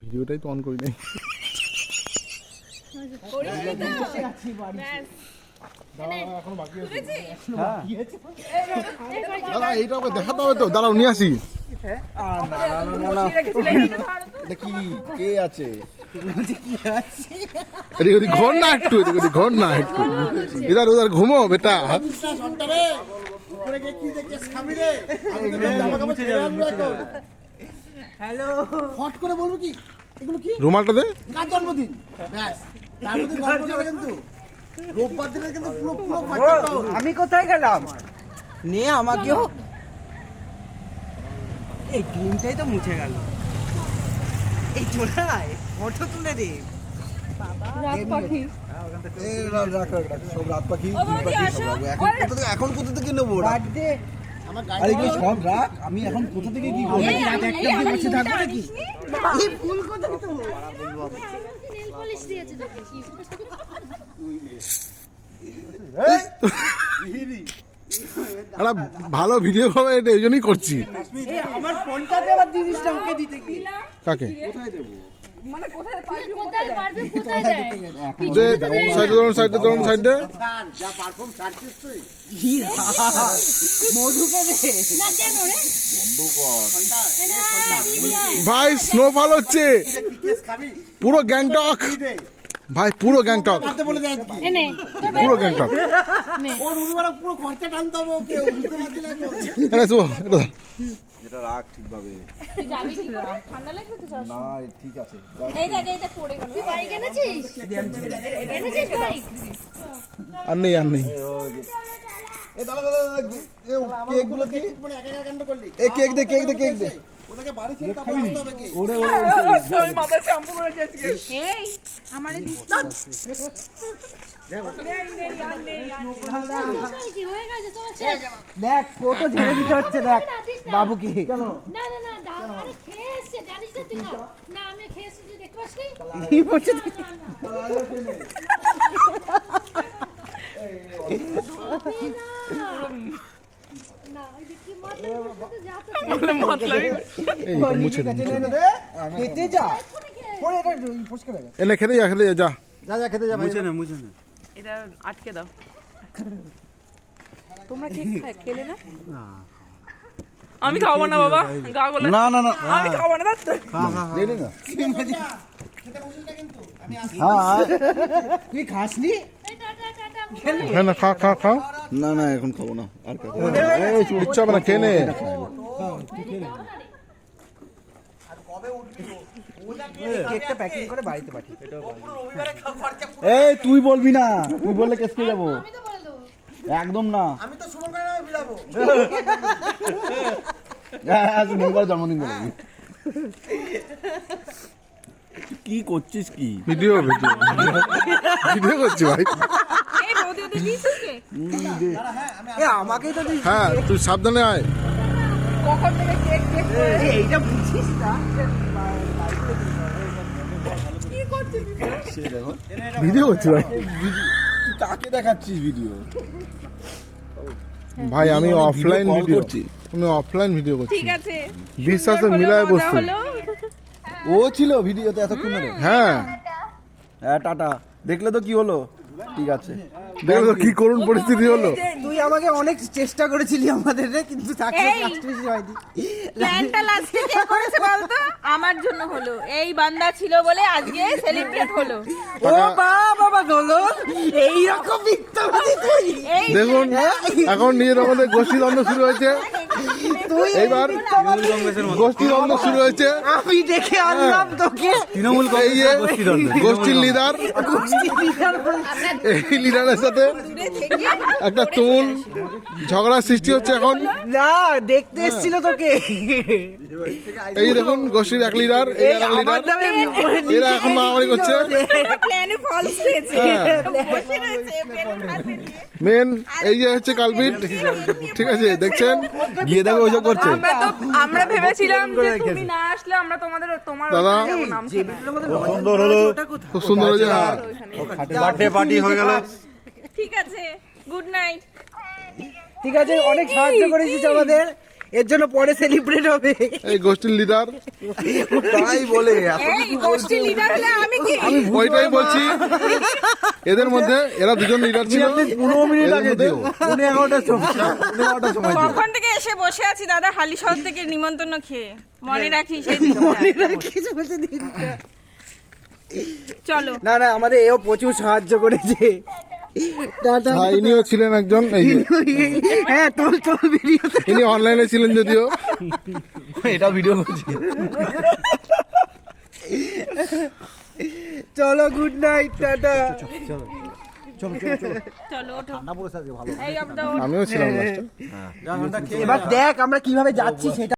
ভিডিওটাই তো অন করি নাই। দাদা এইটা ওকে দেখাতে হবে তো, দাঁড়াও নিয়ে আসি। কি কে আছে ঘর না একটু, ঘর না একটু, ইধার উধার ঘুমো বেটা। হ্যালো, ফট করে বলবো কি এগুলো কি? রুমালটা দে। কার জন্মদিন? ব্যাস, জন্মদিন গল্প যাবে কিন্তু রোববার দিনে কিন্তু পুরো পুরো ফাটা। আমি কোথায় গেলাম? নিয়ে আমাকেও এই ক্লিনটাই তো মুছে গেল। এই চোরাই ফটো তুলে দে। রাত পাখি সব রাত পাখি এখন কোথা থেকে নেবো? বার্থডে আরে কি সব রাত, আমি এখন কোথা থেকে কি করবো? রাত একটা অবধি বসে থাকবো নাকি? এই ফুল কোথা থেকে তুমি? নেল পলিশ দিয়েছে তোকে কি? একটা ভালো ভিডিও হবে, এটা এই জন্যই করছি। এই আমার ফোনটাতে আবার জিনিসটা ওকে দিতে কি? কাকে মানে কোথায় পারবে কোথায় দেয়? যে সাইডে ধরুন, সাইডে ধরুন, সাইডে। যা পারফর্ম ছাড়ছিস তুই। মধুকে দে। না কেন রে? ভাই স্নোফল হচ্ছে পুরো গ্যাংটক, ভাই পুরো গ্যাংটক, বলে দেয় আজকে। এনে পুরো গ্যাংটক। ওর রবিবার পুরো খরচা টানতে হবে ওকে, ও বুঝতে পারছি না এখন। এটা তো এটা এটা রাখ ঠিকভাবে। তুই যাবি কি করে? ঠান্ডা লাগবে তো যাস। না ঠিক আছে। এইটা পড়ে গেল। তুই বাইক এনেছিস? এনেছিস বাইক? আর নেই, আর নেই। এ দাদা দাদা কেক গুলো কি? মানে একা একা কাণ্ড করলি। A cake they, cake they, cake দে। ওটাকে বাড়ি ছেড়ে তারপর আসতে হবে কি? ওই মাথা শ্যাম্পু করে দিয়েছি। এই আমারে দিস কি হয়ে গেছে তোমার শেষ? দেখ ফটো ঝেড়ে দিতে হচ্ছে দেখ বাবুকে। না না না আরে খেয়ে এসছে জানিস না তুই? না আমি খেয়ে এসেছি তুই দেখতে পাসনি? কি বলছিস? না ওই যে কি মতলব এই মুছে দে, মুছে দে। খেতে যা। পরে এটা ফসকে গেল। এনে খেতে যা, খেতে যা, যা। যা যা খেতে যা ভাই। মুছে না। এটা আটকে দাও। তোমরা কেক খেলে না? আমি খাবো না বাবা, গা গোলা। না না না, আমি খাবো না। দে দে না। খেতে বসিস না কিন্তু আমি আসি। হ্যাঁ তুই খাসনি? হ্যাঁ না, খা খা খা। না না এখন খাবো না, আর খাবো। এই ইচ্ছা হবে না, খেয়ে নে। কেকটা প্যাকিং করে বাড়িতে পাঠিয়ে। এই তুই বলবি না, তুই বললে কেসকে যাবো। আমি তো বলে দেবো। একদম না। আমি তো সুমন করে আমি বিলাবো। আজ মঙ্গল জন্মদিন বলবি। কি করছিস কি? ভিডিও ভিডিও ভিডিও করছি ভাই। এই বৌদি ওদের দিয়েছিস কেক? এ আমাকেই তো দিস। হ্যাঁ তুই সাবধানে আয়। কখন থেকে কেক কেক করে এইটা বুঝছিস না? কি করছিস? সে দেখো ভিডিও করছি ভাই। তুই কাকে দেখাচ্ছিস ভিডিও? ভাই আমি অফলাইন কল ভিডিও করছি। আমি অফলাইন ভিডিও করছি। ঠিক আছে। বিশ্বাসে মিলায় মজা বস্তু। হলো। ও ছিল ভিডিওতে এতক্ষণ ধরে। হ্যাঁ হ্যাঁ টাটা, দেখলে তো কি হলো। ঠিক আছে। দেখো কি করুণ পরিস্থিতি হলো। তুই আমাকে অনেক চেষ্টা করেছিলি আমাদের রে, কিন্তু সাকসেস এই। লাস্ট বেশি হয়নি। প্ল্যানটা লাস্টে কে করেছে বলতো? আমার জন্য হলো। এই বান্দা ছিল বলে আজকে সেলিব্রেট হলো। ও বাবা গলো এইরকম মিথ্যাবাদী তুই। এই দেখুন এখন নিজের আমাদের গোষ্ঠী দ্বন্দ্ব শুরু হয়েছে। তুই এইবার গোষ্ঠী দ্বন্দ্ব শুরু হয়েছে। আমি দেখে আনলাম তোকে। তৃণমূল এই যে গোষ্ঠীর লিডার, গোষ্ঠী লিডার বলে। এই লিডারের সাথে একটা তুমুল ঝগড়ার সৃষ্টি হচ্ছে এখন। না দেখতে এসেছিল তোকে। এই দেখুন গোষ্ঠীর এক লিডার, এই এক আমার লিডার, নামে এরা এখন মারামারি করছে। প্ল্যানে ফলস হয়েছে। হ্যাঁ। বসে রয়েছে বেলুন হাতে নিয়ে। মেন এই যে হচ্ছে কালপিট, ঠিক আছে দেখছেন। গিয়ে দেখো ওইসব করছে। আমরা ভেবেছিলাম যে তুমি না আসলে আমরা তোমার দাদা নাম সুন্দর হলো, খুব সুন্দর হয়েছে। হ্যাঁ বার্থডে পার্টি হয়ে গেল। ঠিক আছে, গুড নাইট। ঠিক আছে, অনেক সাহায্য করেছিস আমাদের। এর জন্য পরে সেলিব্রেট হবে। এই গোষ্ঠীর লিডার, তাই বলে এই গোষ্ঠীর লিডার হলে আমি কি? আমি ওইটাই বলছি। এদের মধ্যে এরা দুজন লিডার ছিল। 15 মিনিট আগে দিও, 11টার সময়, 11টার সময় দিও। কখন থেকে এসে বসে আছি দাদা হালিশহর থেকে নিমন্ত্রণ খেয়ে, মনে রাখি সেই দিনটা। কিছু বলছে দিদিটা। চলো না না, আমাদের এও প্রচুর সাহায্য করেছে। টাটা। হ্যাঁ, ইনিও ছিলেন একজন, এই যে, হ্যাঁ তোর ভিডিও। ইনি অনলাইনে ছিলেন যদিও। এটা ভিডিও করছি। চলো গুড নাইট, টাটা। চলো ওঠো। ঠান্ডা পড়েছে আজকে ভালো। এই অব দা আমিও ছিলাম লাস্টে। এবার দেখ আমরা কিভাবে যাচ্ছি সেটা।